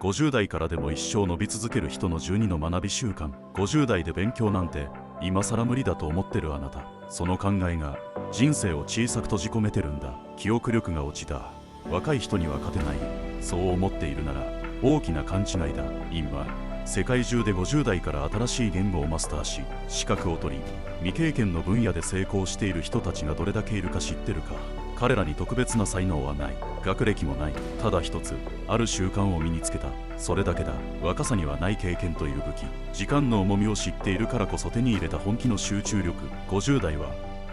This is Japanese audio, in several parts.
50代からでも一生伸び続ける人の12の学び習慣。50代で勉強なんて今更無理だと思ってるあなた、その考えが人生を小さく閉じ込めてるんだ。記憶力が落ちた、若い人には勝てない、そう思っているなら大きな勘違いだ。今世界中で50代から新しい言語をマスターし、資格を取り、未経験の分野で成功している人たちがどれだけいるか知ってるか。彼らに特別な才能はない、学歴もない。ただ一つ、ある習慣を身につけた、それだけだ。若さにはない経験という武器。時間の重みを知っているからこそ手に入れた本気の集中力。50代は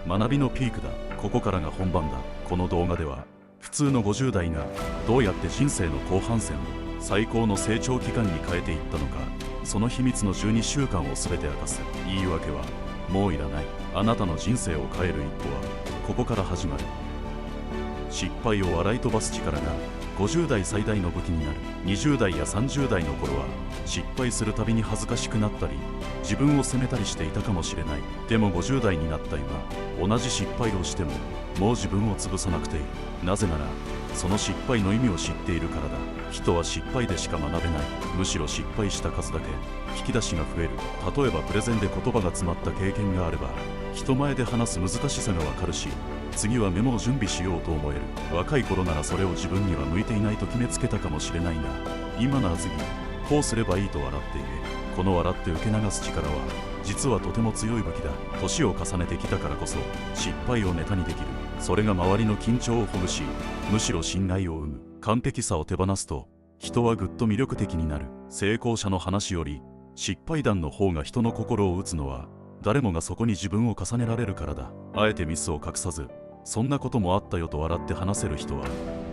学びのピークだ。ここからが本番だ。この動画では普通の50代がどうやって人生の後半戦を最高の成長期間に変えていったのか、その秘密の12習慣を全て明かす。言い訳はもういらない。あなたの人生を変える一歩はここから始まる。失敗を笑い飛ばす力が50代最大の武器になる。20代や30代の頃は失敗するたびに恥ずかしくなったり自分を責めたりしていたかもしれない。でも50代になった今、同じ失敗をしてももう自分を潰さなくていい。なぜならその失敗の意味を知っているからだ。人は失敗でしか学べない。むしろ失敗した数だけ引き出しが増える。例えばプレゼンで言葉が詰まった経験があれば人前で話す難しさがわかるし、次はメモを準備しようと思える。若い頃ならそれを自分には向いていないと決めつけたかもしれないが、今なら次こうすればいいと笑っている。この笑って受け流す力は実はとても強い武器だ。年を重ねてきたからこそ失敗をネタにできる。それが周りの緊張をほぐし、むしろ信頼を生む。完璧さを手放すと人はぐっと魅力的になる。成功者の話より失敗談の方が人の心を打つのは誰もがそこに自分を重ねられるからだ。あえてミスを隠さず、そんなこともあったよと笑って話せる人は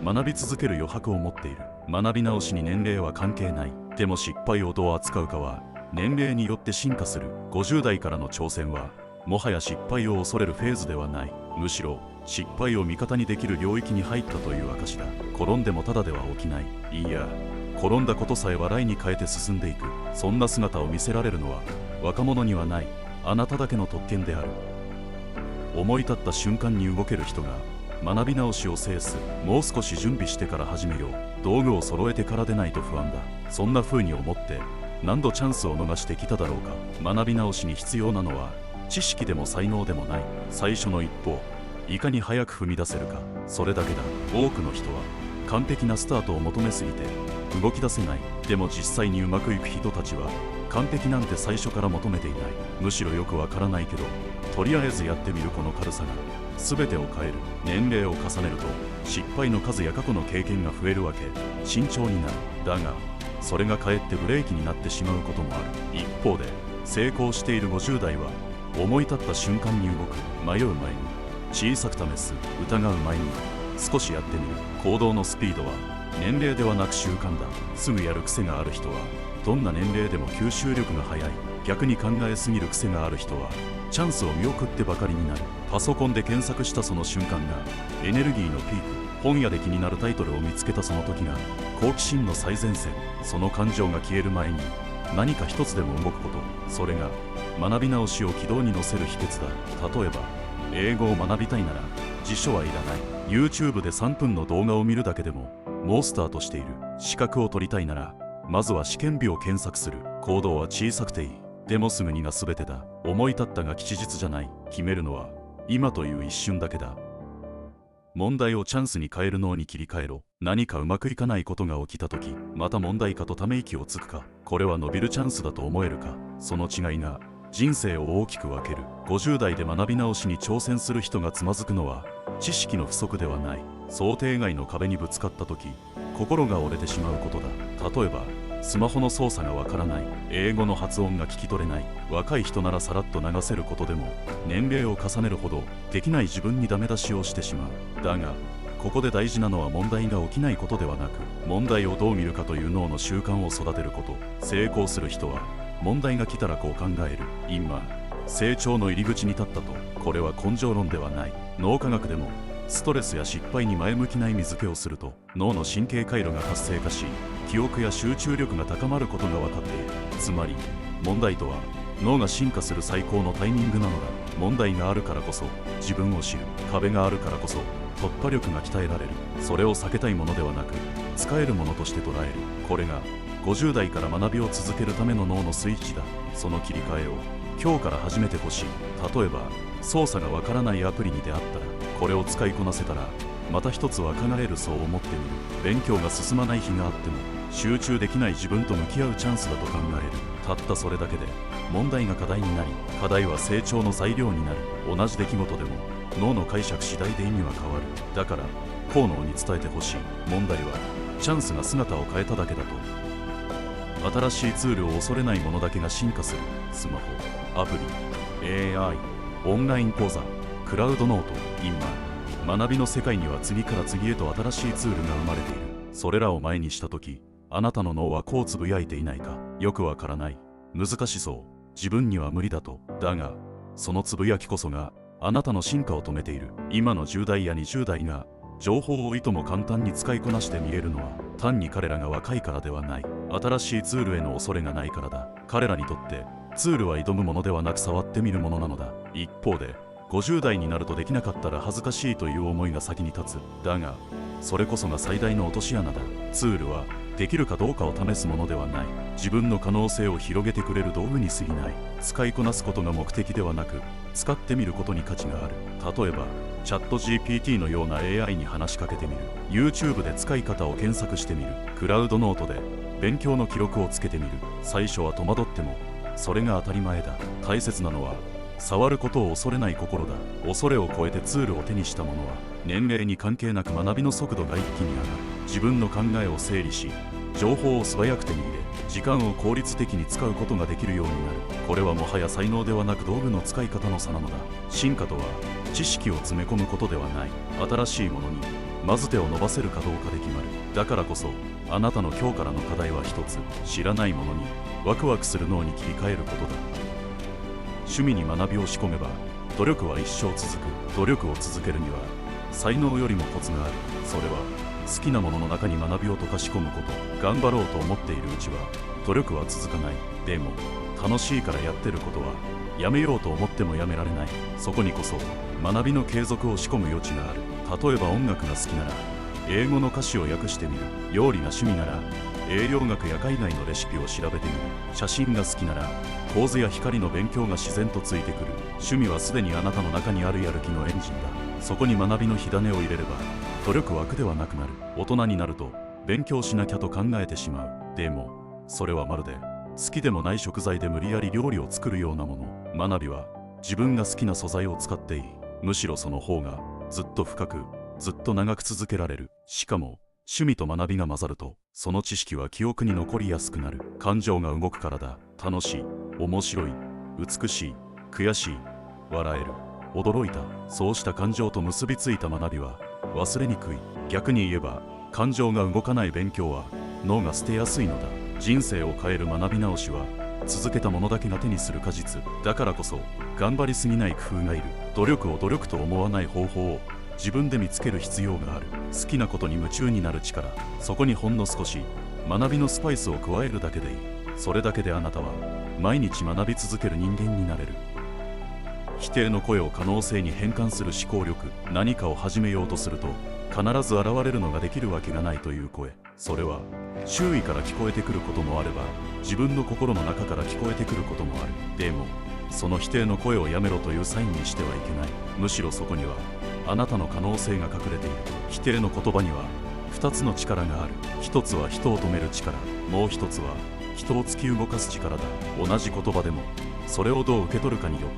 学び続ける余白を持っている。学び直しに年齢は関係ない。でも失敗をどう扱うかは年齢によって進化する。50代からの挑戦はもはや失敗を恐れるフェーズではない。むしろ失敗を味方にできる領域に入ったという証だ。転んでもただでは起きない。いいや、転んだことさえ笑いに変えて進んでいく。そんな姿を見せられるのは若者にはない、あなただけの特権である。思い立った瞬間に動ける人が学び直しを制す。もう少し準備してから始めよう。道具を揃えてからでないと不安だ。そんな風に思って何度チャンスを逃してきただろうか。学び直しに必要なのは知識でも才能でもない。最初の一歩、いかに早く踏み出せるか、それだけだ。多くの人は完璧なスタートを求めすぎて動き出せない。でも実際にうまくいく人たちは完璧なんて最初から求めていない。むしろよくわからないけどとりあえずやってみるこの軽さが全てを変える。年齢を重ねると失敗の数や過去の経験が増えるわけ。慎重になる。だがそれがかえってブレーキになってしまうこともある。一方で成功している50代は思い立った瞬間に動く。迷う前に小さく試す。疑う前に少しやってみる。行動のスピードは年齢ではなく習慣だ。すぐやる癖がある人はどんな年齢でも吸収力が速い。逆に考えすぎる癖がある人はチャンスを見送ってばかりになる。パソコンで検索したその瞬間がエネルギーのピーク。本屋で気になるタイトルを見つけたその時が好奇心の最前線。その感情が消える前に何か一つでも動くこと、それが学び直しを軌道に乗せる秘訣だ。例えば英語を学びたいなら辞書はいらない。 YouTube で3分の動画を見るだけでももうスタートしている。資格を取りたいならまずは試験日を検索する。行動は小さくていい。でもすぐにが全てだ。思い立ったが吉日じゃない。決めるのは今という一瞬だけだ。問題をチャンスに変える脳に切り替えろ。何かうまくいかないことが起きた時、また問題かとため息をつくか、これは伸びるチャンスだと思えるか。その違いが人生を大きく分ける。50代で学び直しに挑戦する人がつまずくのは知識の不足ではない。想定外の壁にぶつかった時心が折れてしまうことだ。例えばスマホの操作がわからない、英語の発音が聞き取れない。若い人ならさらっと流せることでも年齢を重ねるほどできない自分にダメ出しをしてしまう。だがここで大事なのは問題が起きないことではなく、問題をどう見るかという脳の習慣を育てること。成功する人は問題が来たらこう考える。今成長の入り口に立ったと。これは根性論ではない。脳科学でもストレスや失敗に前向きな意味付けをすると脳の神経回路が活性化し、記憶や集中力が高まることが分かっている。つまり問題とは脳が進化する最高のタイミングなのだ。問題があるからこそ自分を知る。壁があるからこそ突破力が鍛えられる。それを避けたいものではなく使えるものとして捉える。これが50代から学びを続けるための脳のスイッチだ。その切り替えを今日から始めてほしい。例えば操作がわからないアプリに出会ったら、これを使いこなせたらまた一つは考える、そう思ってみる。勉強が進まない日があっても集中できない自分と向き合うチャンスだと考える。たったそれだけで問題が課題になり、課題は成長の材料になる。同じ出来事でも脳の解釈次第で意味は変わる。だから河野に伝えてほしい。問題はチャンスが姿を変えただけだと。新しいツールを恐れない者だけが進化する。スマホ、アプリ、AI、オンライン講座、クラウドノート。今学びの世界には次から次へと新しいツールが生まれている。それらを前にした時、あなたの脳はこうつぶやいていないか。よくわからない、難しそう、自分には無理だと。だがそのつぶやきこそがあなたの進化を止めている。今の10代や20代が情報をいとも簡単に使いこなして見えるのは、単に彼らが若いからではない。新しいツールへの恐れがないからだ。彼らにとってツールは挑むものではなく触ってみるものなのだ。一方で50代になるとできなかったら恥ずかしいという思いが先に立つ。だがそれこそが最大の落とし穴だ。ツールはできるかどうかを試すものではない。自分の可能性を広げてくれる道具に過ぎない。使いこなすことが目的ではなく、使ってみることに価値がある。例えばチャット GPT のような AI に話しかけてみる。 YouTube で使い方を検索してみる。クラウドノートで勉強の記録をつけてみる。最初は戸惑ってもそれが当たり前だ。大切なのは触ることを恐れない心だ。恐れを超えてツールを手にした者は年齢に関係なく学びの速度が一気に上がる。自分の考えを整理し、情報を素早く手に入れ、時間を効率的に使うことができるようになる。これはもはや才能ではなく道具の使い方の差なのだ。進化とは知識を詰め込むことではない。新しいものにまず手を伸ばせるかどうかで決まる。だからこそあなたの今日からの課題は一つ、知らないものにワクワクする脳に切り替えることだ。趣味に学びを仕込めば努力は一生続く。努力を続けるには才能よりもコツがある。それは好きなものの中に学びを溶かし込むこと。頑張ろうと思っているうちは努力は続かない。でも楽しいからやってることはやめようと思ってもやめられない。そこにこそ学びの継続を仕込む余地がある。例えば音楽が好きなら英語の歌詞を訳してみる。料理が趣味なら栄養学や海外のレシピを調べてみる。写真が好きなら構図や光の勉強が自然とついてくる。趣味はすでにあなたの中にあるやる気のエンジンだ。そこに学びの火種を入れれば努力は苦ではなくなる。大人になると勉強しなきゃと考えてしまう。でもそれはまるで好きでもない食材で無理やり料理を作るようなもの。学びは自分が好きな素材を使っていい。むしろその方がずっと深く、ずっと長く続けられる。しかも趣味と学びが混ざると、その知識は記憶に残りやすくなる。感情が動くからだ。楽しい、面白い、美しい、悔しい、笑える、驚いた。そうした感情と結びついた学びは忘れにくい。逆に言えば感情が動かない勉強は脳が捨てやすいのだ。人生を変える学び直しは続けた者だけが手にする果実だからこそ、頑張りすぎない工夫がいる。努力を努力と思わない方法を自分で見つける必要がある。好きなことに夢中になる力、そこにほんの少し学びのスパイスを加えるだけでいい。それだけであなたは毎日学び続ける人間になれる。否定の声を可能性に変換する思考力。何かを始めようとすると必ず現れるのができるわけがないという声。それは周囲から聞こえてくることもあれば、自分の心の中から聞こえてくることもある。でもその否定の声をやめろというサインにしてはいけない。むしろそこにはあなたの可能性が隠れている。否定の言葉には2つの力がある。1つは人を止める力、もう1つは人を突き動かす力だ。同じ言葉でもそれをどう受け取るかによっ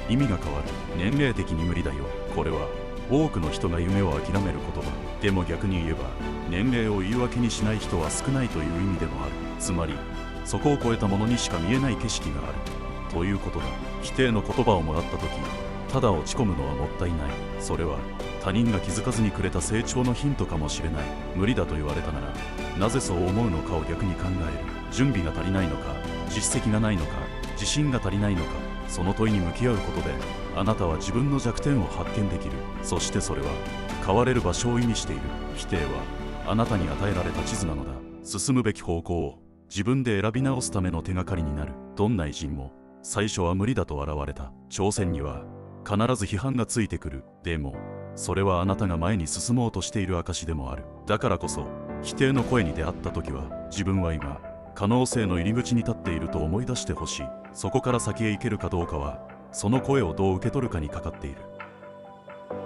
て意味が変わる。年齢的に無理だよ。これは多くの人が夢を諦める言葉。でも逆に言えば年齢を言い訳にしない人は少ないという意味でもある。つまりそこを超えたものにしか見えない景色があるということだ。否定の言葉をもらった時、ただ落ち込むのはもったいない。それは他人が気づかずにくれた成長のヒントかもしれない。無理だと言われたならなぜそう思うのかを逆に考える。準備が足りないのか、実績がないのか、自信が足りないのか。その問いに向き合うことであなたは自分の弱点を発見できる。そしてそれは変われる場所を意味している。否定はあなたに与えられた地図なのだ。進むべき方向を自分で選び直すための手がかりになる。どんな偉人も最初は無理だと現れた。挑戦には必ず批判がついてくる。でもそれはあなたが前に進もうとしている証でもある。だからこそ否定の声に出会った時は、自分は今可能性の入り口に立っていると思い出してほしい。そこから先へ行けるかどうかはその声をどう受け取るかにかかっている。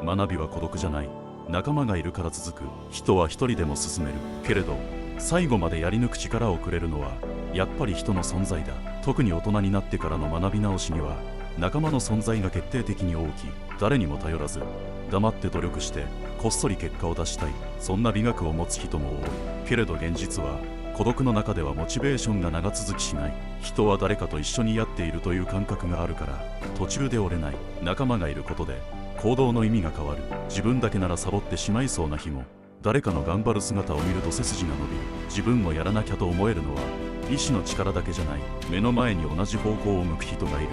学びは孤独じゃない。仲間がいるから続く。人は一人でも進めるけれど、最後までやり抜く力をくれるのはやっぱり人の存在だ。特に大人になってからの学び直しには仲間の存在が決定的に大きい。誰にも頼らず黙って努力してこっそり結果を出したい、そんな美学を持つ人も多い。けれど現実は孤独の中ではモチベーションが長続きしない。人は誰かと一緒にやっているという感覚があるから途中で折れない。仲間がいることで行動の意味が変わる。自分だけならサボってしまいそうな日も誰かの頑張る姿を見ると背筋が伸びる。自分もやらなきゃと思えるのは意志の力だけじゃない。目の前に同じ方向を向く人がいる。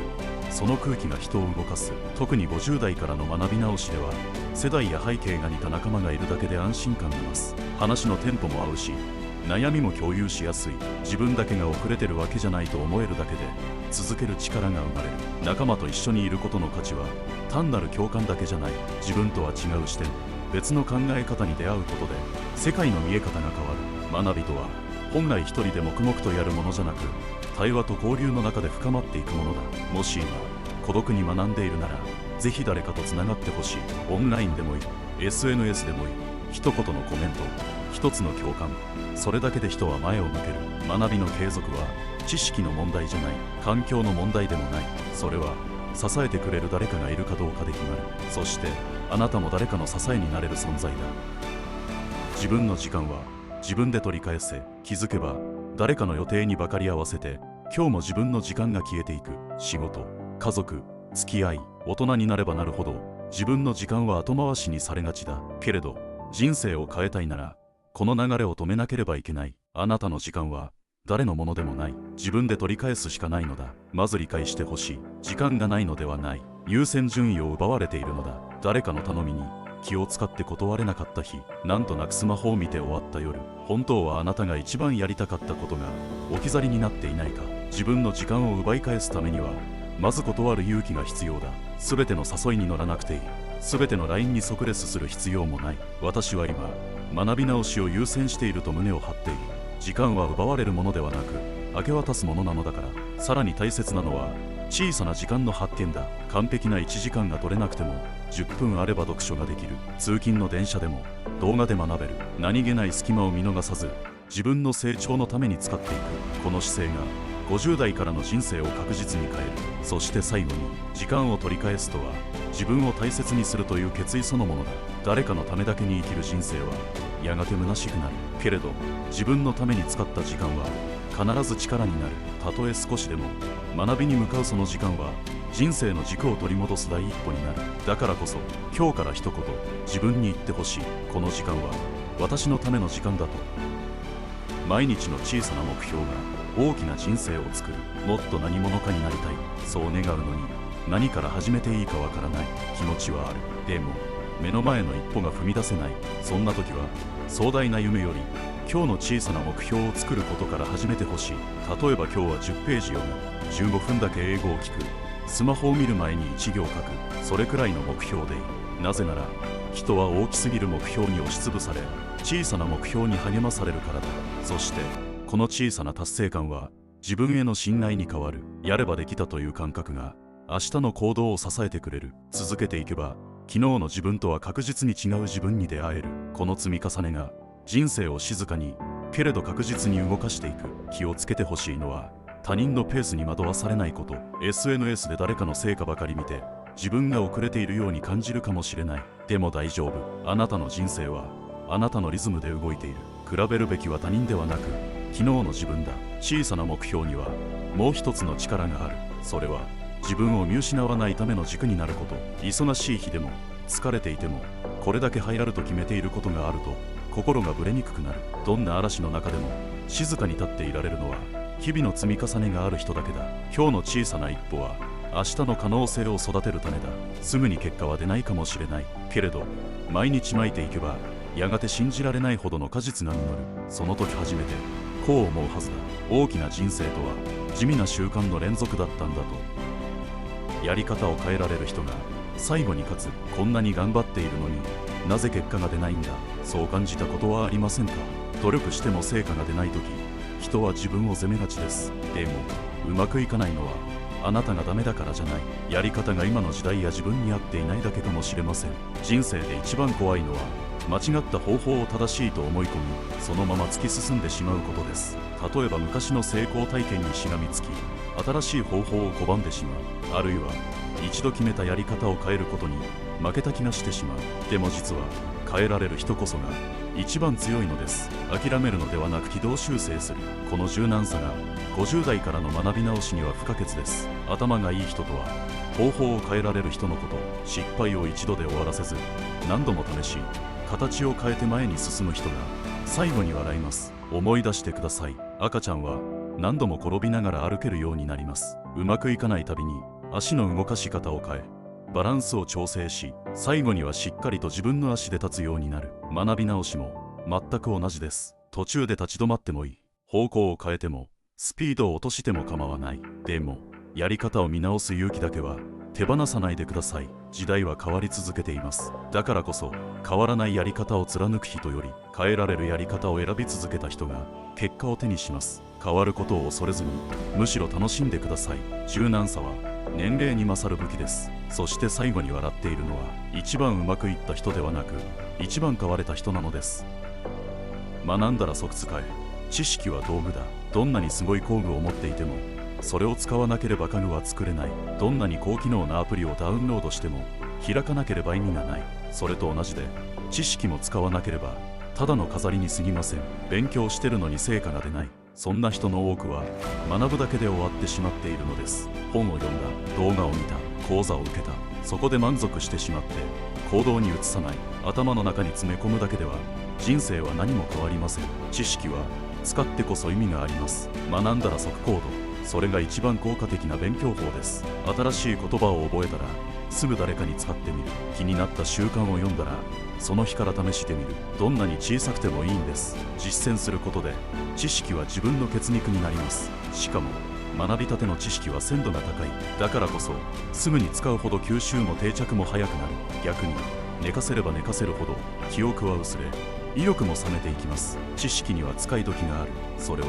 その空気が人を動かす。特に50代からの学び直しでは世代や背景が似た仲間がいるだけで安心感が増す。話のテンポも合うし悩みも共有しやすい。自分だけが遅れてるわけじゃないと思えるだけで続ける力が生まれる。仲間と一緒にいることの価値は単なる共感だけじゃない。自分とは違う視点、別の考え方に出会うことで世界の見え方が変わる。学びとは本来一人で黙々とやるものじゃなく、対話と交流の中で深まっていくものだ。もし今孤独に学んでいるならぜひ誰かとつながってほしい。オンラインでもいい、 SNS でもいい。一言のコメント、一つの共感、それだけで人は前を向ける。学びの継続は知識の問題じゃない、環境の問題でもない。それは支えてくれる誰かがいるかどうかで決まる。そしてあなたも誰かの支えになれる存在だ。自分の時間は自分で取り返せ。気づけば誰かの予定にばかり合わせて今日も自分の時間が消えていく。仕事、家族、付き合い、大人になればなるほど自分の時間は後回しにされがちだ。けれど人生を変えたいならこの流れを止めなければいけない。あなたの時間は誰のものでもない。自分で取り返すしかないのだ。まず理解してほしい。時間がないのではない。優先順位を奪われているのだ。誰かの頼みに気を使って断れなかった日、なんとなくスマホを見て終わった夜、本当はあなたが一番やりたかったことが置き去りになっていないか。自分の時間を奪い返すためにはまず断る勇気が必要だ。全ての誘いに乗らなくていい。全ての LINE に即レスする必要もない。私は今学び直しを優先していると胸を張っている。時間は奪われるものではなく明け渡すものなのだから。さらに大切なのは小さな時間の発見だ。完璧な1時間が取れなくても10分あれば読書ができる。通勤の電車でも動画で学べる。何気ない隙間を見逃さず自分の成長のために使っていく。この姿勢が50代からの人生を確実に変える。そして最後に時間を取り返すとは自分を大切にするという決意そのものだ。誰かのためだけに生きる人生はやがて虚しくなる。けれど自分のために使った時間は必ず力になる。たとえ少しでも学びに向かうその時間は人生の軸を取り戻す第一歩になる。だからこそ今日から一言自分に言ってほしい。この時間は私のための時間だと。毎日の小さな目標が大きな人生を作る。もっと何者かになりたい、そう願うのに何から始めていいかわからない気持ちはある。でも目の前の一歩が踏み出せない。そんな時は壮大な夢より今日の小さな目標を作ることから始めてほしい。例えば今日は10ページ読む、15分だけ英語を聞く、スマホを見る前に1行書く、それくらいの目標でいい。なぜなら人は大きすぎる目標に押しつぶされ小さな目標に励まされるからだ。そしてこの小さな達成感は自分への信頼に変わる。やればできたという感覚が明日の行動を支えてくれる。続けていけば昨日の自分とは確実に違う自分に出会える。この積み重ねが人生を静かにけれど確実に動かしていく。気をつけてほしいのは他人のペースに惑わされないこと。 SNS で誰かの成果ばかり見て自分が遅れているように感じるかもしれない。でも大丈夫。あなたの人生はあなたのリズムで動いている。比べるべきは他人ではなく昨日の自分だ。小さな目標にはもう一つの力がある。それは自分を見失わないための軸になること。忙しい日でも疲れていてもこれだけ流行ると決めていることがあると心がぶれにくくなる。どんな嵐の中でも静かに立っていられるのは日々の積み重ねがある人だけだ。今日の小さな一歩は明日の可能性を育てる種だ。すぐに結果は出ないかもしれないけれど毎日まいていけばやがて信じられないほどの果実が実る。その時初めてこう思うはずだ。大きな人生とは地味な習慣の連続だったんだと。やり方を変えられる人が最後に勝つ。こんなに頑張っているのになぜ結果が出ないんだ。そう感じたことはありませんか。努力しても成果が出ない時、人は自分を責めがちです。でもうまくいかないのはあなたがダメだからじゃない。やり方が今の時代や自分に合っていないだけかもしれません。人生で一番怖いのは間違った方法を正しいと思い込み、そのまま突き進んでしまうことです。例えば昔の成功体験にしがみつき、新しい方法を拒んでしまう。あるいは一度決めたやり方を変えることに負けた気がしてしまう。でも実は変えられる人こそが一番強いのです。諦めるのではなく軌道修正する。この柔軟さが50代からの学び直しには不可欠です。頭がいい人とは方法を変えられる人のこと。失敗を一度で終わらせず何度も試し、形を変えて前に進む人が最後に笑います。思い出してください。赤ちゃんは何度も転びながら歩けるようになります。うまくいかないたびに足の動かし方を変え、バランスを調整し、最後にはしっかりと自分の足で立つようになる。学び直しも全く同じです。途中で立ち止まってもいい。方向を変えてもスピードを落としても構わない。でもやり方を見直す勇気だけは手放さないでください。時代は変わり続けています。だからこそ変わらないやり方を貫く人より変えられるやり方を選び続けた人が結果を手にします。変わることを恐れずに、むしろ楽しんでください。柔軟さは年齢に勝る武器です。そして最後に笑っているのは一番うまくいった人ではなく、一番変われた人なのです。学んだら即使え。知識は道具だ。どんなにすごい工具を持っていてもそれを使わなければ家具は作れない。どんなに高機能なアプリをダウンロードしても開かなければ意味がない。それと同じで知識も使わなければただの飾りに過ぎません。勉強してるのに成果が出ない。そんな人の多くは学ぶだけで終わってしまっているのです。本を読んだ、動画を見た、講座を受けた、そこで満足してしまって行動に移さない。頭の中に詰め込むだけでは人生は何も変わりません。知識は使ってこそ意味があります。学んだら即行動。それが一番効果的な勉強法です。新しい言葉を覚えたらすぐ誰かに使ってみる。気になった習慣を読んだらその日から試してみる。どんなに小さくてもいいんです。実践することで知識は自分の血肉になります。しかも学びたての知識は鮮度が高い。だからこそすぐに使うほど吸収も定着も早くなる。逆に寝かせれば寝かせるほど記憶は薄れ、意欲も冷めていきます。知識には使い時がある。それは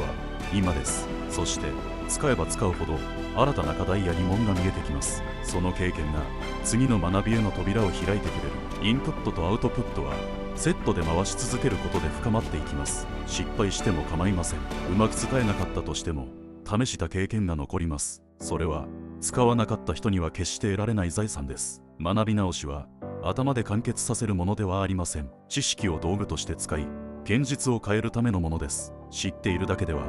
今です。そして使えば使うほど新たな課題や疑問が見えてきます。その経験が次の学びへの扉を開いてくれる。インプットとアウトプットはセットで回し続けることで深まっていきます。失敗しても構いません。うまく使えなかったとしても試した経験が残ります。それは使わなかった人には決して得られない財産です。学び直しは頭で完結させるものではありません。知識を道具として使い、現実を変えるためのものです。知っているだけでは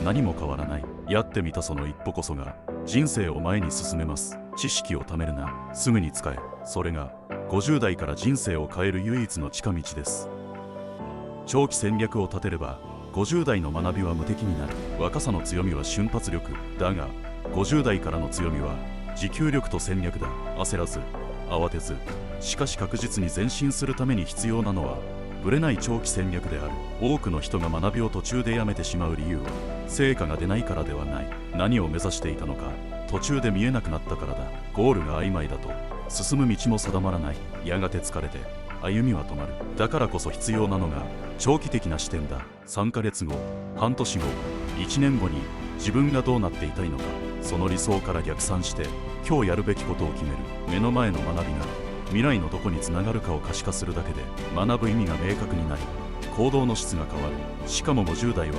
何も変わらない。やってみたその一歩こそが人生を前に進めます。知識を貯めるな、すぐに使え。それが50代から人生を変える唯一の近道です。長期戦略を立てれば50代の学びは無敵になる。若さの強みは瞬発力だが、50代からの強みは持久力と戦略だ。焦らず慌てず、しかし確実に前進するために必要なのはぶれない長期戦略である。多くの人が学びを途中でやめてしまう理由は成果が出ないからではない。何を目指していたのか途中で見えなくなったからだ。ゴールが曖昧だと進む道も定まらない。やがて疲れて歩みは止まる。だからこそ必要なのが長期的な視点だ。3ヶ月後、半年後、1年後に自分がどうなっていたいのか、その理想から逆算して今日やるべきことを決める。目の前の学びが未来のどこにつながるかを可視化するだけで学ぶ意味が明確になり、行動の質が変わる。しかも50代は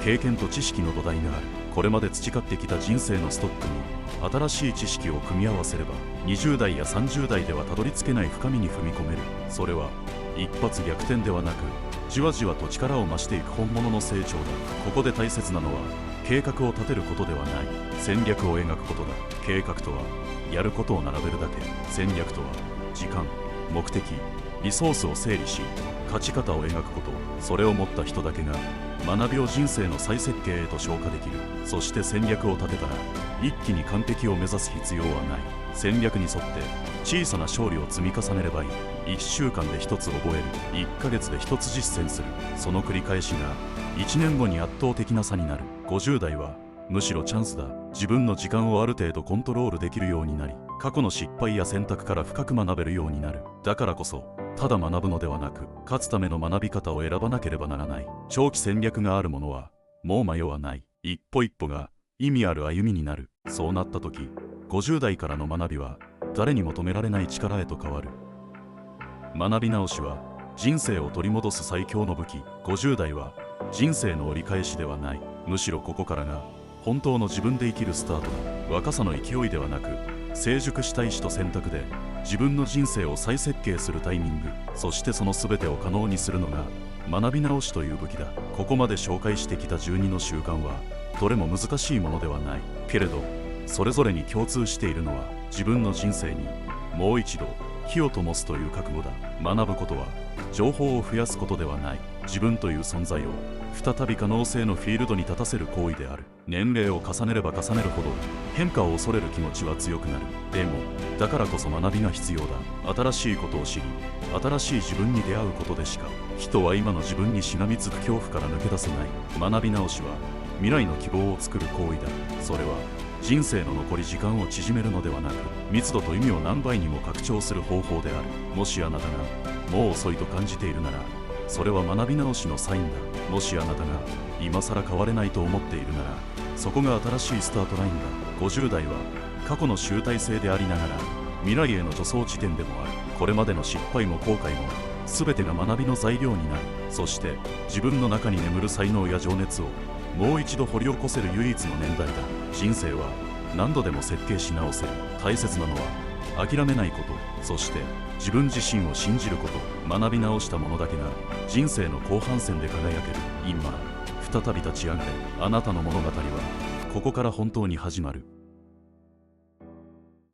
経験と知識の土台がある。これまで培ってきた人生のストックに新しい知識を組み合わせれば20代や30代ではたどり着けない深みに踏み込める。それは一発逆転ではなく、じわじわと力を増していく本物の成長だ。ここで大切なのは計画を立てることではない、戦略を描くことだ。計画とはやることを並べるだけ。戦略とは時間、目的、リソースを整理し勝ち方を描くこと。それを持った人だけが学びを人生の再設計へと昇華できる。そして戦略を立てたら一気に完璧を目指す必要はない。戦略に沿って小さな勝利を積み重ねればいい。1週間で1つ覚える。1ヶ月で1つ実践する。その繰り返しが1年後に圧倒的な差になる。50代はむしろチャンスだ。自分の時間をある程度コントロールできるようになり、過去の失敗や選択から深く学べるようになる。だからこそただ学ぶのではなく、勝つための学び方を選ばなければならない。長期戦略がある者はもう迷わない。一歩一歩が意味ある歩みになる。そうなった時、50代からの学びは誰にも止められない力へと変わる。学び直しは人生を取り戻す最強の武器。50代は人生の折り返しではない。むしろここからが本当の自分で生きるスタートだ。若さの勢いではなく、成熟した意志と選択で自分の人生を再設計するタイミング、そしてその全てを可能にするのが学び直しという武器だ。ここまで紹介してきた12の習慣はどれも難しいものではないけれど、それぞれに共通しているのは自分の人生にもう一度火を灯すという覚悟だ。学ぶことは情報を増やすことではない。自分という存在を再び可能性のフィールドに立たせる行為である。年齢を重ねれば重ねるほど変化を恐れる気持ちは強くなる。でもだからこそ学びが必要だ。新しいことを知り、新しい自分に出会うことでしか人は今の自分にしがみつく恐怖から抜け出せない。学び直しは未来の希望を作る行為だ。それは人生の残り時間を縮めるのではなく、密度と意味を何倍にも拡張する方法である。もしあなたがもう遅いと感じているなら、それは学び直しのサインだ。もしあなたが今更変われないと思っているなら、そこが新しいスタートラインだ。50代は過去の集大成でありながら未来への助走地点でもある。これまでの失敗も後悔も全てが学びの材料になる。そして自分の中に眠る才能や情熱をもう一度掘り起こせる唯一の年代だ。人生は何度でも設計し直せる。大切なのは諦めないこと、そして自分自身を信じること。学び直した者だけが人生の後半戦で輝ける。今再び立ち上がれ。あなたの物語はここから本当に始まる。